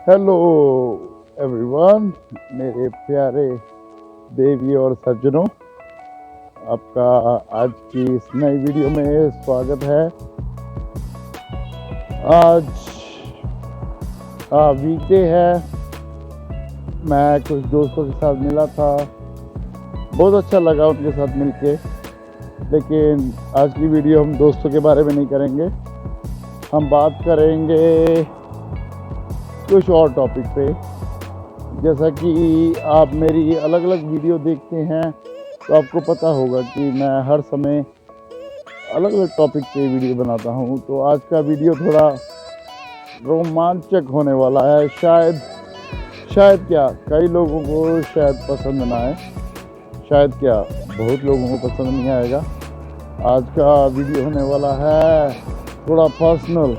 Hello everyone, मेरे प्यारे देवी और सज्जनों, आपका आज की इस नई वीडियो में स्वागत है। आज वीकडे है। मैं कुछ दोस्तों के साथ मिला था, बहुत अच्छा लगा उनके साथ मिलके। लेकिन आज की वीडियो हम दोस्तों के बारे में नहीं करेंगे, हम बात करेंगे कुछ और टॉपिक पे। जैसा कि आप मेरी अलग अलग वीडियो देखते हैं तो आपको पता होगा कि मैं हर समय अलग अलग टॉपिक पे वीडियो बनाता हूँ। तो आज का वीडियो थोड़ा रोमांचक होने वाला है। शायद क्या कई लोगों को शायद पसंद ना आए, शायद क्या बहुत लोगों को पसंद नहीं आएगा। आज का वीडियो होने वाला है थोड़ा पर्सनल।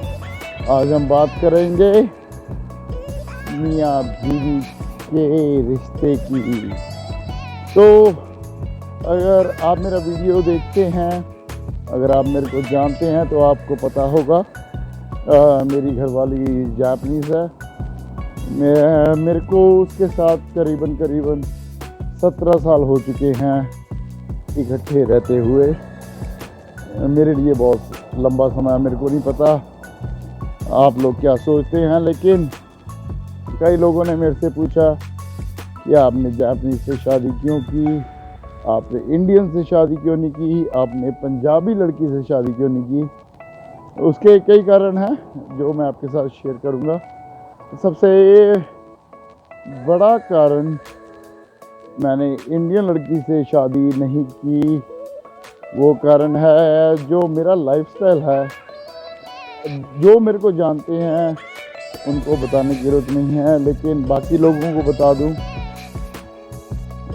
आज हम बात करेंगे मियाँ बीवी के रिश्ते की। तो अगर आप मेरा वीडियो देखते हैं, अगर आप मेरे को जानते हैं तो आपको पता होगा मेरी घरवाली जापानीज़ है। मेरे को उसके साथ करीबन 17 साल हो चुके हैं इकट्ठे रहते हुए। मेरे लिए बहुत लंबा समय, मेरे को नहीं पता आप लोग क्या सोचते हैं। लेकिन कई लोगों ने मेरे से पूछा कि आपने जापानीज़ से शादी क्यों की, आपने इंडियन से शादी क्यों नहीं की, आपने पंजाबी लड़की से शादी क्यों नहीं की। उसके कई कारण हैं जो मैं आपके साथ शेयर करूंगा। सबसे बड़ा कारण, मैंने इंडियन लड़की से शादी नहीं की, वो कारण है जो मेरा लाइफस्टाइल है। जो मेरे को जानते हैं उनको बताने की ज़रूरत नहीं है, लेकिन बाकी लोगों को बता दूं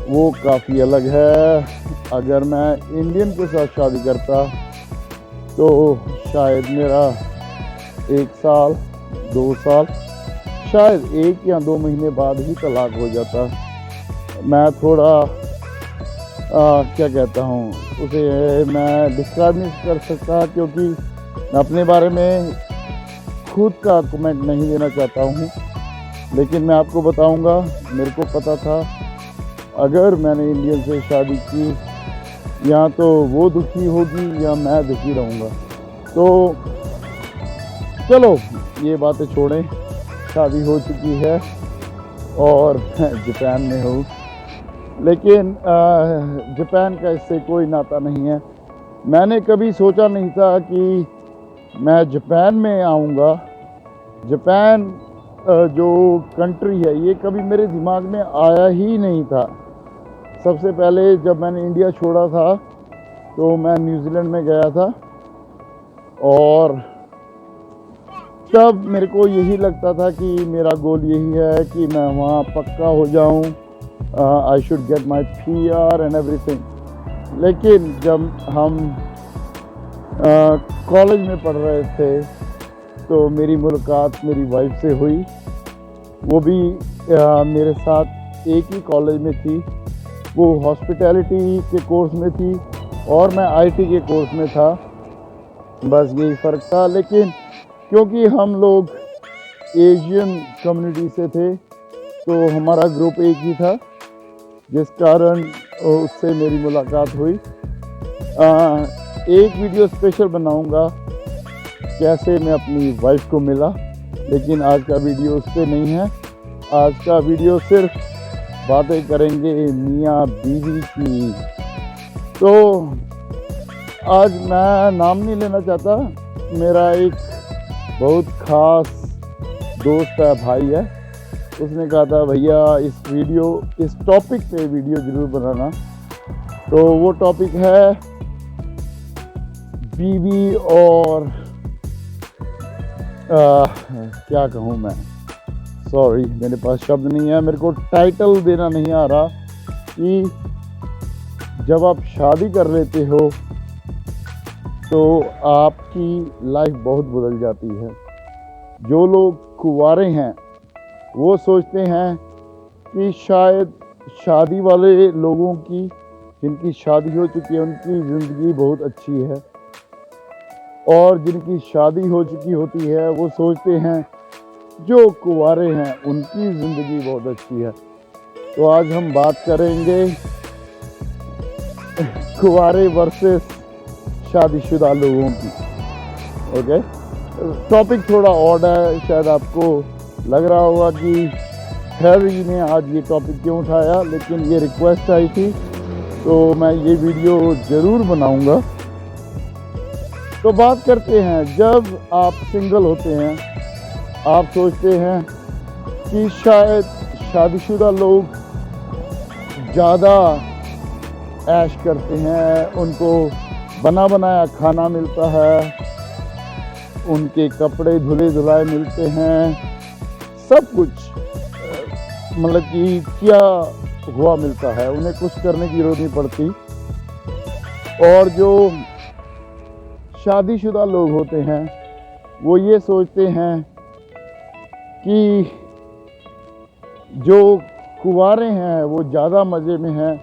वो काफ़ी अलग है। अगर मैं इंडियन के साथ शादी करता तो शायद मेरा 1 साल 2 साल, शायद 1 या 2 महीने बाद ही तलाक हो जाता। मैं थोड़ा क्या कहता हूँ उसे, मैं डिस्क्राइब नहीं कर सकता क्योंकि मैं अपने बारे में खुद का कमेंट नहीं देना चाहता हूँ। लेकिन मैं आपको बताऊँगा, मेरे को पता था अगर मैंने इंडियन से शादी की या तो वो दुखी होगी या मैं दुखी रहूँगा। तो चलो ये बातें छोड़ें, शादी हो चुकी है और जापान में हूँ। लेकिन जापान का इससे कोई नाता नहीं है। मैंने कभी सोचा नहीं था कि मैं जापान में आऊँगा। जापान जो कंट्री है ये कभी मेरे दिमाग में आया ही नहीं था। सबसे पहले जब मैंने इंडिया छोड़ा था तो मैं न्यूजीलैंड में गया था और तब मेरे को यही लगता था कि मेरा गोल यही है कि मैं वहाँ पक्का हो जाऊँ, I should get my PR and everything. लेकिन जब हम कॉलेज में पढ़ रहे थे तो मेरी मुलाकात मेरी वाइफ से हुई। वो भी मेरे साथ एक ही कॉलेज में थी। वो हॉस्पिटैलिटी के कोर्स में थी और मैं IT के कोर्स में था, बस यही फ़र्क था। लेकिन क्योंकि हम लोग एशियन कम्युनिटी से थे तो हमारा ग्रुप एक ही था, जिस कारण उससे मेरी मुलाकात हुई। एक वीडियो स्पेशल बनाऊंगा कैसे मैं अपनी वाइफ को मिला, लेकिन आज का वीडियो उस पर नहीं है। आज का वीडियो सिर्फ बातें करेंगे मियाँ बीवी की। तो आज मैं नाम नहीं लेना चाहता, मेरा एक बहुत ख़ास दोस्त है, भाई है, उसने कहा था भैया इस टॉपिक पे वीडियो ज़रूर बनाना। तो वो टॉपिक है बीवी और क्या कहूँ मैं, सॉरी मेरे पास शब्द नहीं है, मेरे को टाइटल देना नहीं आ रहा कि जब आप शादी कर लेते हो तो आपकी लाइफ बहुत बदल जाती है। जो लोग कुंवारे हैं वो सोचते हैं कि शायद शादी वाले लोगों की, जिनकी शादी हो चुकी है, उनकी ज़िंदगी बहुत अच्छी है, और जिनकी शादी हो चुकी होती है वो सोचते हैं जो कुंवारे हैं उनकी ज़िंदगी बहुत अच्छी है। तो आज हम बात करेंगे कुंवारे वर्सेस शादीशुदा लोगों की। ओके, टॉपिक थोड़ा ऑड है, शायद आपको लग रहा होगा कि हैरी ने आज ये टॉपिक क्यों उठाया, लेकिन ये रिक्वेस्ट आई थी तो मैं ये वीडियो ज़रूर बनाऊंगा। तो बात करते हैं, जब आप सिंगल होते हैं आप सोचते हैं कि शायद शादीशुदा लोग ज़्यादा ऐश करते हैं, उनको बना बनाया खाना मिलता है, उनके कपड़े धुले धुलाए मिलते हैं, सब कुछ मतलब कि क्या हुआ मिलता है, उन्हें कुछ करने की जरूरत नहीं पड़ती। और जो शादीशुदा लोग होते हैं वो ये सोचते हैं कि जो कुंवारे हैं वो ज़्यादा मज़े में हैं,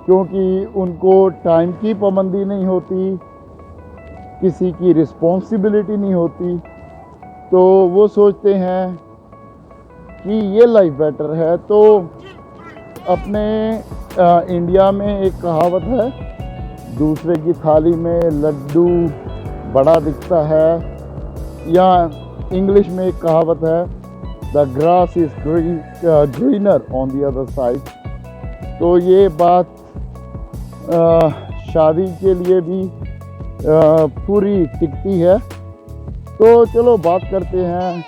क्योंकि उनको टाइम की पाबंदी नहीं होती, किसी की रिस्पॉन्सिबिलिटी नहीं होती। तो वो सोचते हैं कि ये लाइफ बेटर है। तो अपने इंडिया में एक कहावत है, दूसरे की थाली में लड्डू बड़ा दिखता है, या इंग्लिश में एक कहावत है, the grass is greener on the other side. तो ये बात शादी के लिए भी पूरी टिकती है। तो चलो बात करते हैं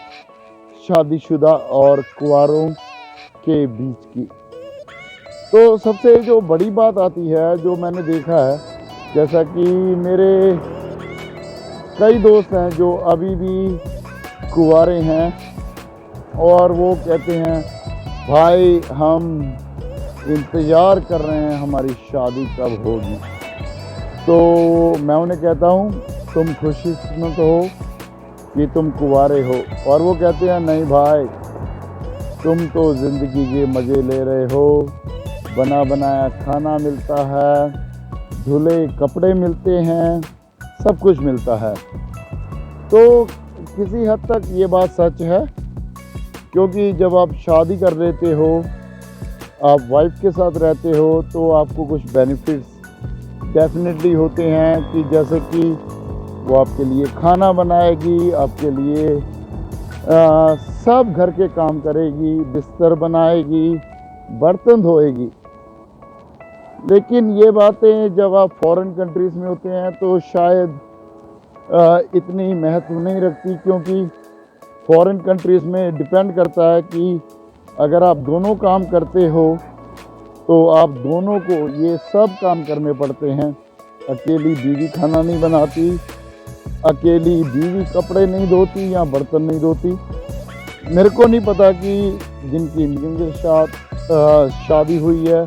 शादीशुदा और कुंवारों के बीच की। तो सबसे जो बड़ी बात आती है, जो मैंने देखा है, जैसा कि मेरे कई दोस्त हैं जो अभी भी कुंवारे हैं और वो कहते हैं भाई हम इंतज़ार कर रहे हैं हमारी शादी कब होगी। तो मैं उन्हें कहता हूँ तुम खुशकिस्मत हो कि तुम कुंवारे हो। और वो कहते हैं नहीं भाई, तुम तो ज़िंदगी के मज़े ले रहे हो, बना बनाया खाना मिलता है, धुले कपड़े मिलते हैं, सब कुछ मिलता है। तो किसी हद तक ये बात सच है, क्योंकि जब आप शादी कर लेते हो, आप वाइफ के साथ रहते हो, तो आपको कुछ बेनिफिट्स डेफिनेटली होते हैं, कि जैसे कि वो आपके लिए खाना बनाएगी, आपके लिए सब घर के काम करेगी, बिस्तर बनाएगी, बर्तन धोएगी। लेकिन ये बातें जब आप फॉरेन कंट्रीज़ में होते हैं तो शायद इतनी महत्व नहीं रखती, क्योंकि फॉरेन कंट्रीज़ में डिपेंड करता है कि अगर आप दोनों काम करते हो तो आप दोनों को ये सब काम करने पड़ते हैं। अकेली बीवी खाना नहीं बनाती, अकेली बीवी कपड़े नहीं धोती या बर्तन नहीं धोती। मेरे को नहीं पता कि जिनकी इंडियन के साथ शादी हुई है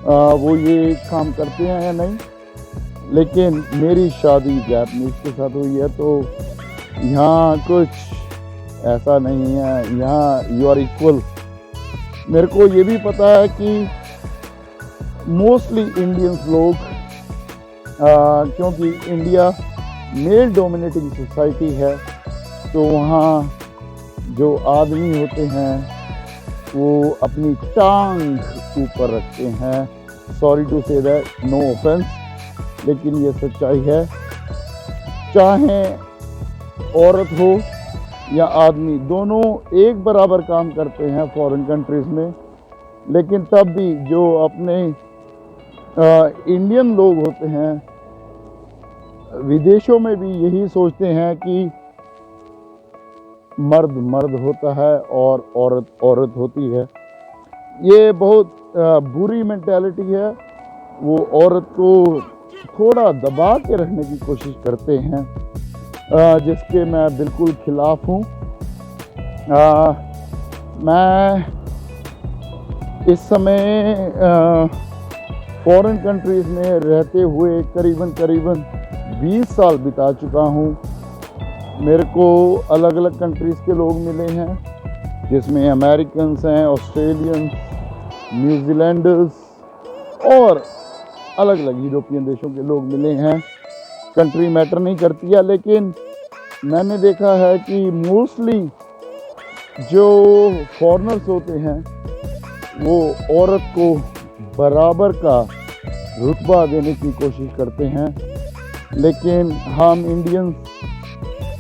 वो ये काम करते हैं या नहीं, लेकिन मेरी शादी जापानीज़ के साथ हुई है, तो यहाँ कुछ ऐसा नहीं है, यहाँ यू आर इक्वल। मेरे को ये भी पता है कि मोस्टली इंडियंस लोग, क्योंकि इंडिया मेल डोमिनेटिंग सोसाइटी है, तो वहाँ जो आदमी होते हैं वो अपनी टांग ऊपर रखते हैं। Sorry to say that, no offense, लेकिन ये सच्चाई है। चाहे औरत हो या आदमी, दोनों एक बराबर काम करते हैं फॉरेन कंट्रीज़ में। लेकिन तब भी जो अपने इंडियन लोग होते हैं विदेशों में भी यही सोचते हैं कि मर्द मर्द होता है और औरत औरत होती है। ये बहुत बुरी मेंटालिटी है। वो औरत को थोड़ा दबा के रखने की कोशिश करते हैं, जिसके मैं बिल्कुल खिलाफ हूँ। मैं इस समय फॉरेन कंट्रीज़ में रहते हुए करीबन 20 साल बिता चुका हूँ। मेरे को अलग अलग कंट्रीज़ के लोग मिले हैं, जिसमें अमेरिकन्स हैं, ऑस्ट्रेलियंस, न्यूजीलैंडर्स और अलग अलग यूरोपियन देशों के लोग मिले हैं। कंट्री मैटर नहीं करती है, लेकिन मैंने देखा है कि मोस्टली जो फॉरेनर्स होते हैं वो औरत को बराबर का रुतबा देने की कोशिश करते हैं, लेकिन हम Indians,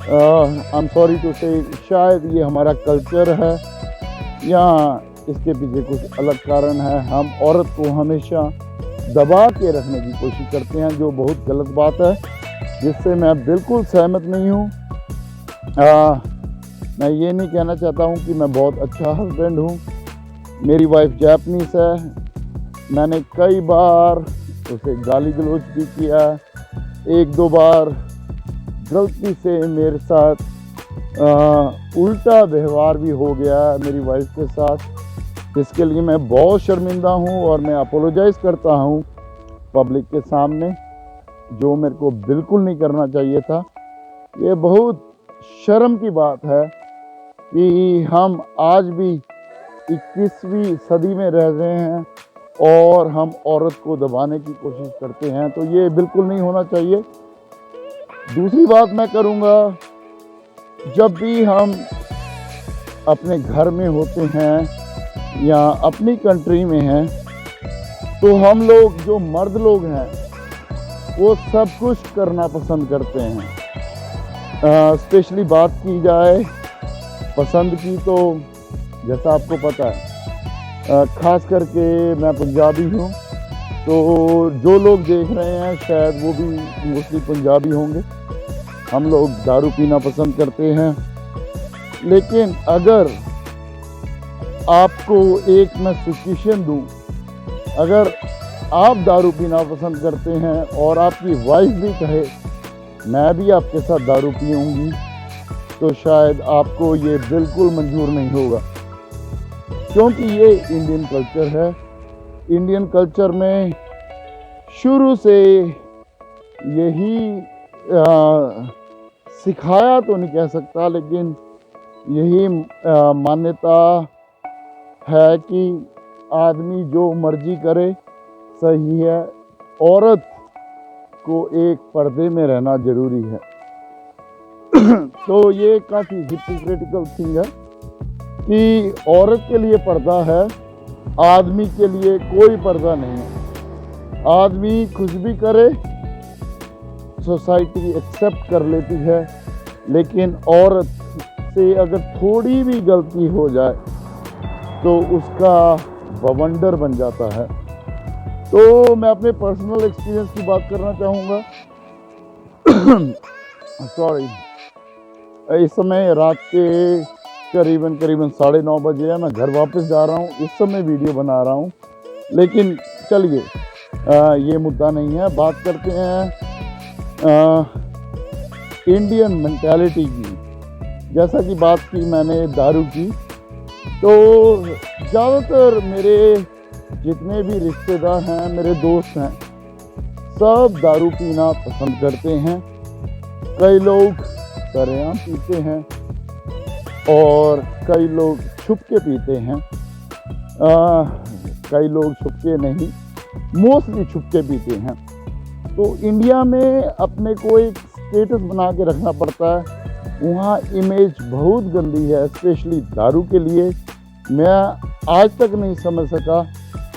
I am sorry to say, शायद ये हमारा कल्चर है या इसके पीछे कुछ अलग कारण है, हम औरत को हमेशा दबा के रखने की कोशिश करते हैं, जो बहुत गलत बात है, जिससे मैं बिल्कुल सहमत नहीं हूँ। मैं ये नहीं कहना चाहता हूँ कि मैं बहुत अच्छा हस्बैंड हूँ। मेरी वाइफ जापानीस है, मैंने कई बार उसे गाली गलौज भी किया, एक दो बार गलती से मेरे साथ उल्टा व्यवहार भी हो गया मेरी वाइफ के साथ, जिसके लिए मैं बहुत शर्मिंदा हूँ और मैं अपोलोजाइज़ करता हूँ पब्लिक के सामने, जो मेरे को बिल्कुल नहीं करना चाहिए था। ये बहुत शर्म की बात है कि हम आज भी 21वीं सदी में रह रहे हैं और हम औरत को दबाने की कोशिश करते हैं, तो ये बिल्कुल नहीं होना चाहिए। दूसरी बात मैं करूँगा, जब भी हम अपने घर में होते हैं या अपनी कंट्री में हैं, तो हम लोग जो मर्द लोग हैं वो सब कुछ करना पसंद करते हैं। स्पेशली बात की जाए पसंद की, तो जैसा आपको पता है, ख़ास करके मैं पंजाबी हूँ, तो जो लोग देख रहे हैं शायद वो भी मोस्टली पंजाबी होंगे। हम लोग दारू पीना पसंद करते हैं, लेकिन अगर आपको एक मैं सजेशन दूँ, अगर आप दारू पीना पसंद करते हैं और आपकी वाइफ भी कहे मैं भी आपके साथ दारू पीऊँगी, तो शायद आपको ये बिल्कुल मंजूर नहीं होगा, क्योंकि ये इंडियन कल्चर है। इंडियन कल्चर में शुरू से यही सिखाया तो नहीं कह सकता, लेकिन यही मान्यता है कि आदमी जो मर्जी करे सही है, औरत को एक पर्दे में रहना ज़रूरी है। तो ये काफ़ी हिपोक्रिटिकल थिंग है कि औरत के लिए पर्दा है, आदमी के लिए कोई पर्दा नहीं है। आदमी कुछ भी करे सोसाइटी एक्सेप्ट कर लेती है, लेकिन औरत से अगर थोड़ी भी गलती हो जाए तो उसका बवंडर बन जाता है। तो मैं अपने पर्सनल एक्सपीरियंस की बात करना चाहूँगा। सॉरी, इस समय रात के करीबन 9:30 बजे है, मैं घर वापस जा रहा हूँ, इस समय वीडियो बना रहा हूँ, लेकिन चलिए ये मुद्दा नहीं है। बात करते हैं इंडियन मेंटालिटी की। जैसा कि बात की मैंने दारू की, तो ज़्यादातर मेरे जितने भी रिश्तेदार हैं, मेरे दोस्त हैं, सब दारू पीना पसंद करते हैं। कई लोग सरेआम पीते हैं और कई लोग छुप के पीते हैं। कई लोग छुप के नहीं, मोस्टली छुप के पीते हैं। तो इंडिया में अपने को एक स्टेटस बना के रखना पड़ता है, वहाँ इमेज बहुत गंदी है, स्पेशली दारू के लिए। मैं आज तक नहीं समझ सका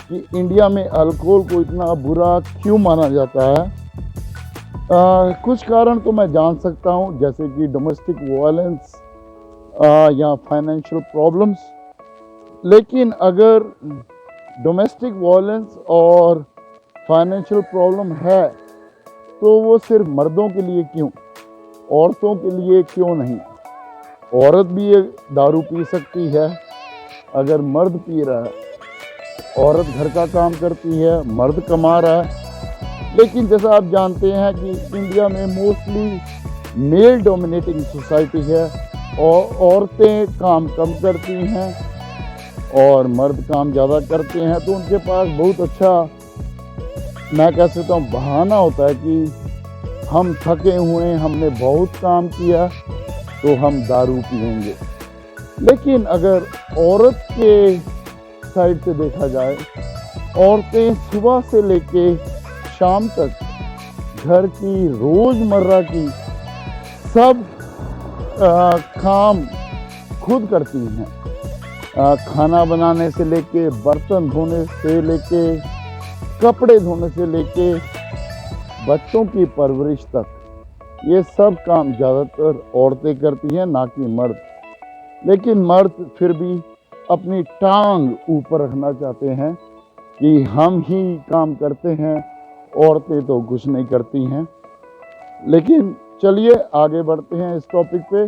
कि इंडिया में अल्कोहल को इतना बुरा क्यों माना जाता है। कुछ कारण तो मैं जान सकता हूँ, जैसे कि डोमेस्टिक वायलेंस या फाइनेंशियल प्रॉब्लम्स, लेकिन अगर डोमेस्टिक वायलेंस और फाइनेंशियल प्रॉब्लम है तो वो सिर्फ मर्दों के लिए क्यों, औरतों के लिए क्यों नहीं? औरत भी ये दारू पी सकती है अगर मर्द पी रहा है। औरत घर का काम करती है, मर्द कमा रहा है। लेकिन जैसा आप जानते हैं कि इंडिया में मोस्टली मेल डोमिनेटिंग सोसाइटी है और औरतें काम कम करती हैं और मर्द काम ज़्यादा करते हैं, तो उनके पास बहुत अच्छा, मैं कह सकता हूँ, बहाना होता है कि हम थके हुए, हमने बहुत काम किया तो हम दारू पिएंगे। लेकिन अगर औरत के साइड से देखा जाए, औरतें सुबह से लेके शाम तक घर की रोज़मर्रा की सब काम खुद करती हैं। खाना बनाने से लेके, बर्तन धोने से लेके, कपड़े धोने से लेके, बच्चों की परवरिश तक, ये सब काम ज़्यादातर औरतें करती हैं, ना कि मर्द। लेकिन मर्द फिर भी अपनी टांग ऊपर रखना चाहते हैं कि हम ही काम करते हैं, औरतें तो कुछ नहीं करती हैं। लेकिन चलिए आगे बढ़ते हैं इस टॉपिक पे।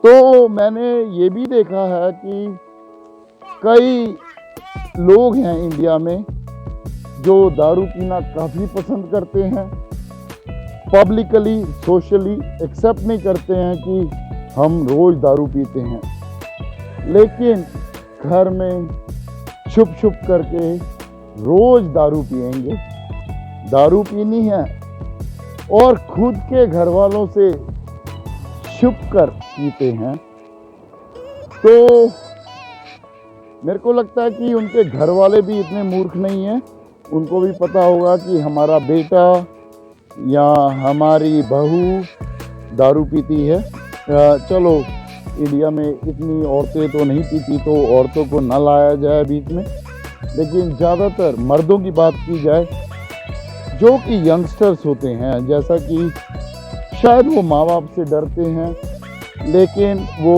तो मैंने ये भी देखा है कि कई लोग हैं इंडिया में जो दारू पीना काफ़ी पसंद करते हैं, पब्लिकली सोशली एक्सेप्ट नहीं करते हैं कि हम रोज़ दारू पीते हैं, लेकिन घर में छुप छुप करके रोज़ दारू पिएंगे। दारू पीनी है और खुद के घर वालों से छुप कर पीते हैं। तो मेरे को लगता है कि उनके घर वाले भी इतने मूर्ख नहीं हैं, उनको भी पता होगा कि हमारा बेटा या हमारी बहू दारू पीती है। चलो इंडिया में इतनी औरतें तो नहीं पीती, तो औरतों को न लाया जाए बीच में, लेकिन ज़्यादातर मर्दों की बात की जाए जो कि यंगस्टर्स होते हैं, जैसा कि शायद वो माँ बाप से डरते हैं, लेकिन वो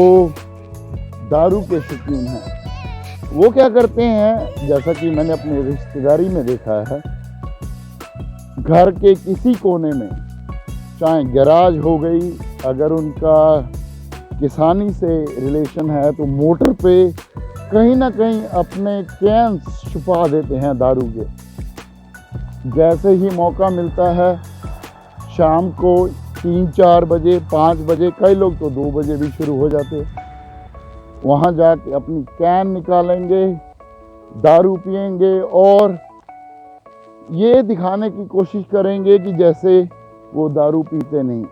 दारू के शौकीन हैं। वो क्या करते हैं, जैसा कि मैंने अपने रिश्तेदारी में देखा है, घर के किसी कोने में, चाहे गैराज हो गई, अगर उनका किसानी से रिलेशन है तो मोटर पे कहीं ना कहीं अपने कैंस छुपा देते हैं दारू के। जैसे ही मौका मिलता है, शाम को 3-4 बजे, 5 बजे, कई लोग तो 2 बजे भी शुरू हो जाते, वहाँ जाके अपनी कैन निकालेंगे, दारू पिएंगे और ये दिखाने की कोशिश करेंगे कि जैसे वो दारू पीते नहीं।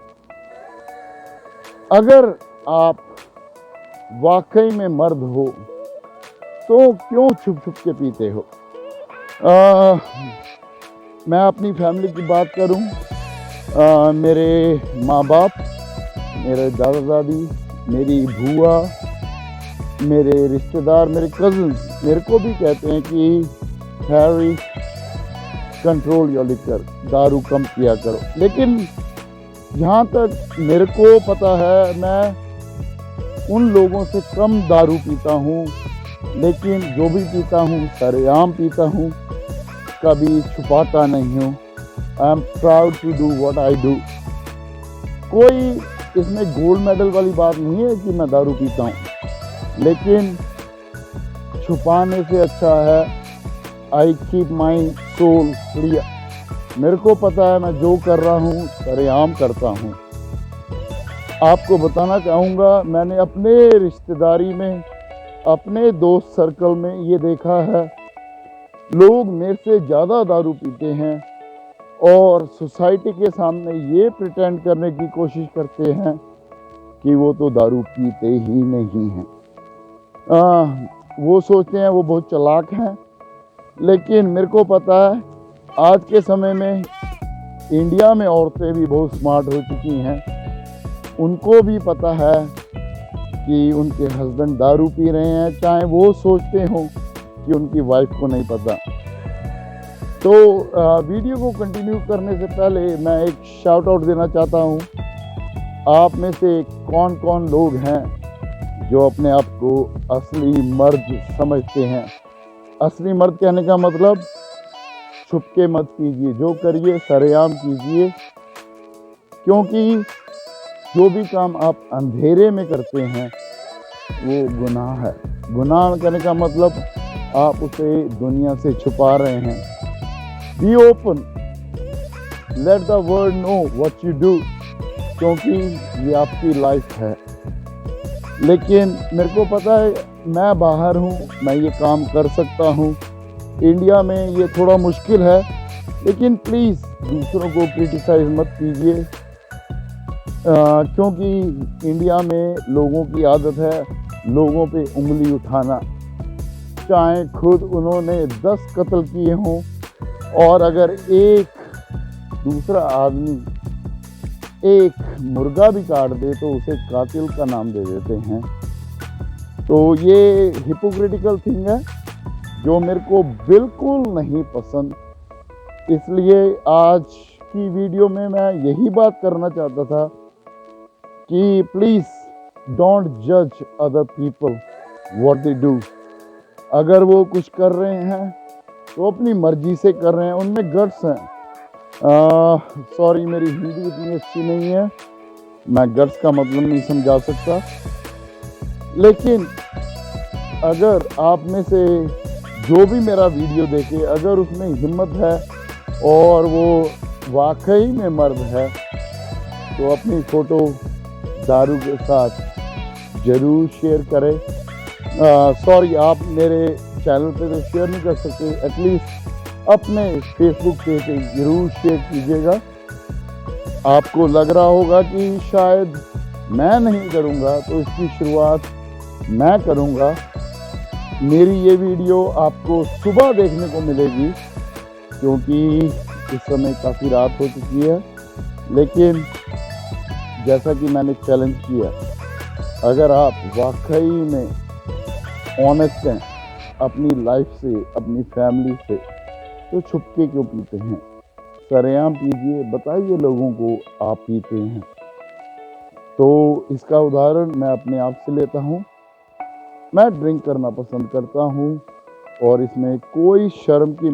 अगर आप वाकई में मर्द हो तो क्यों छुप छुप के पीते हो? मैं अपनी फैमिली की बात करूं, मेरे माँ बाप, मेरे दादा दादी, मेरी बुआ, मेरे रिश्तेदार, मेरे कज़न्स मेरे को भी कहते हैं कि हैरी कंट्रोल योर लिकर, दारू कम पिया करो। लेकिन जहाँ तक मेरे को पता है, मैं उन लोगों से कम दारू पीता हूँ, लेकिन जो भी पीता हूँ सरेआम पीता हूँ, कभी छुपाता नहीं हूँ। I am proud to do what I do. कोई इसमें गोल्ड मेडल वाली बात नहीं है कि मैं दारू पीता हूँ, लेकिन छुपाने से अच्छा है I keep my soul clear. मेरे को पता है मैं जो कर रहा हूँ सरेआम करता हूँ। आपको बताना चाहूँगा, मैंने अपने रिश्तेदारी में, अपने दोस्त सर्कल में ये देखा है, लोग मेरे से ज़्यादा दारू पीते हैं और सोसाइटी के सामने ये प्रिटेंड करने की कोशिश करते हैं कि वो तो दारू पीते ही नहीं हैं। वो सोचते हैं वो बहुत चालाक हैं, लेकिन मेरे को पता है आज के समय में इंडिया में औरतें भी बहुत स्मार्ट हो चुकी हैं। उनको भी पता है कि उनके हस्बैंड दारू पी रहे हैं, चाहे वो सोचते हों कि उनकी वाइफ को नहीं पता। तो वीडियो को कंटिन्यू करने से पहले मैं एक शाउट आउट देना चाहता हूँ। आप में से कौन कौन लोग हैं जो अपने आप को असली मर्द समझते हैं? असली मर्द कहने का मतलब छुप के मत कीजिए, जो करिए सरेआम कीजिए, क्योंकि जो भी काम आप अंधेरे में करते हैं वो गुनाह है। गुनाह कहने का मतलब आप उसे दुनिया से छुपा रहे हैं। Be open, let the world know what you do, क्योंकि ये आपकी लाइफ है। लेकिन मेरे को पता है मैं बाहर हूँ, मैं ये काम कर सकता हूँ। इंडिया में ये थोड़ा मुश्किल है, लेकिन प्लीज़ दूसरों को क्रिटिसाइज मत कीजिए, क्योंकि इंडिया में लोगों की आदत है लोगों पे उंगली उठाना, चाहे खुद उन्होंने 10 कत्ल किए हों, और अगर एक दूसरा आदमी एक मुर्गा भी काट दे तो उसे कातिल का नाम दे देते हैं। तो ये हिपोक्रिटिकल थिंग है जो मेरे को बिल्कुल नहीं पसंद। इसलिए आज की वीडियो में मैं यही बात करना चाहता था कि प्लीज़ डोंट जज other people what they do. अगर वो कुछ कर रहे हैं तो अपनी मर्जी से कर रहे हैं, उनमें गट्स हैं। सॉरी मेरी हिंदी इतनी अच्छी नहीं है, मैं गट्स का मतलब नहीं समझा सकता, लेकिन अगर आप में से जो भी मेरा वीडियो देखे, अगर उसमें हिम्मत है और वो वाकई में मर्द है तो अपनी फ़ोटो दारू के साथ ज़रूर शेयर करें। सॉरी आप मेरे चैनल पे तो शेयर नहीं कर सकते, एटलीस्ट अपने फेसबुक पे ज़रूर शेयर कीजिएगा। आपको लग रहा होगा कि शायद मैं नहीं करूँगा, तो इसकी शुरुआत मैं करूँगा। मेरी ये वीडियो आपको सुबह देखने को मिलेगी क्योंकि इस समय काफ़ी रात हो चुकी है, लेकिन जैसा कि मैंने चैलेंज किया, अगर आप वाकई में ऑनेस्ट हैं अपनी लाइफ से, अपनी फैमिली से, तो छुपके क्यों पीते हैं? सरेआम पीजिए, बताइए लोगों को आप पीते हैं। तो इसका उदाहरण मैं अपने आप से लेता हूँ। मैं ड्रिंक करना पसंद करता हूँ और इसमें कोई शर्म की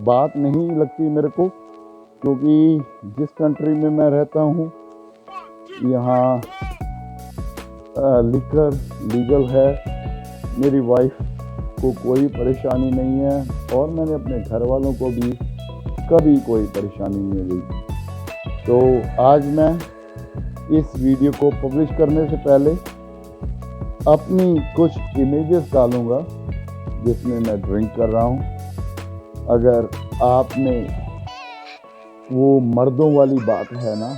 बात नहीं लगती मेरे को, क्योंकि जिस कंट्री में मैं रहता हूँ यहाँ लिकर लीगल है। मेरी वाइफ को कोई परेशानी नहीं है और मैंने अपने घर वालों को भी कभी कोई परेशानी नहीं हुई। तो आज मैं इस वीडियो को पब्लिश करने से पहले अपनी कुछ इमेजेस डालूँगा जिसमें मैं ड्रिंक कर रहा हूँ। अगर आप में वो मर्दों वाली बात है ना,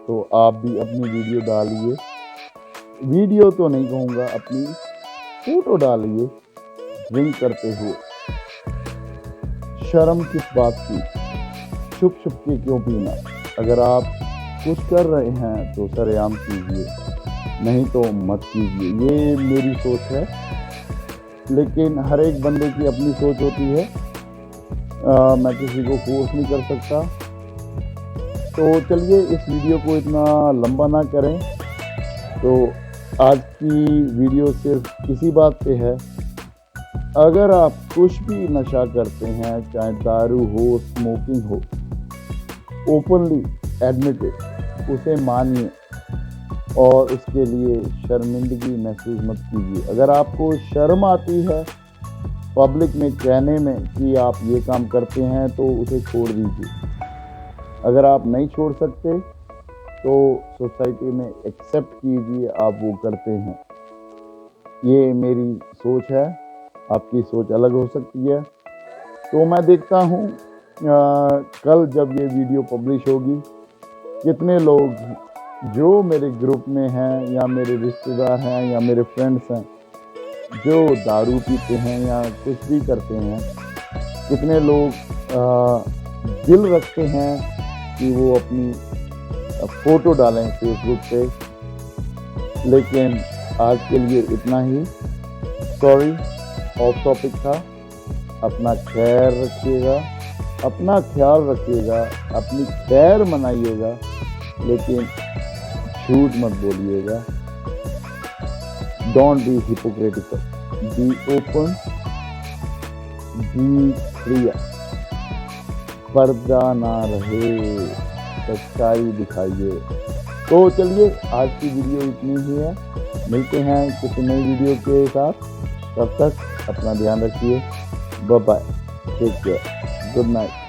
तो आप भी अपनी वीडियो डालिए। वीडियो तो नहीं कहूँगा, अपनी फ़ोटो डालिए ड्रिंक करते हुए। शर्म किस बात की? छुप छुप के क्यों पीना? अगर आप कुछ कर रहे हैं तो सरेआम कीजिए, नहीं तो मत कीजिए। ये मेरी सोच है, लेकिन हर एक बंदे की अपनी सोच होती है। मैं किसी को फोर्स नहीं कर सकता। तो चलिए इस वीडियो को इतना लंबा ना करें। तो आज की वीडियो सिर्फ इसी बात पे है, अगर आप कुछ भी नशा करते हैं, चाहे दारू हो, स्मोकिंग हो, ओपनली एडमिट इट, उसे मानिए और उसके लिए शर्मिंदगी महसूस मत कीजिए। अगर आपको शर्म आती है पब्लिक में कहने में कि आप ये काम करते हैं, तो उसे छोड़ दीजिए। अगर आप नहीं छोड़ सकते तो सोसाइटी में एक्सेप्ट कीजिए आप वो करते हैं। ये मेरी सोच है, आपकी सोच अलग हो सकती है। तो मैं देखता हूँ कल जब ये वीडियो पब्लिश होगी, कितने लोग जो मेरे ग्रुप में हैं या मेरे रिश्तेदार हैं या मेरे फ्रेंड्स हैं जो दारू पीते हैं या कुछ भी करते हैं, कितने लोग दिल रखते हैं कि वो अपनी फ़ोटो डालें फेसबुक पे। लेकिन आज के लिए इतना ही। सॉरी, ऑफ टॉपिक था। अपना खैर रखिएगा, अपना ख्याल रखिएगा, अपनी खैर मनाइएगा, लेकिन झूठ मत बोलिएगा। Don't be hypocritical, be open, be clear. पर्दा ना रहे, सच्चाई दिखाइए। तो चलिए आज की वीडियो इतनी ही है, मिलते हैं किसी नई वीडियो के साथ। तब तक अपना ध्यान रखिए। Bye bye, take care, good night.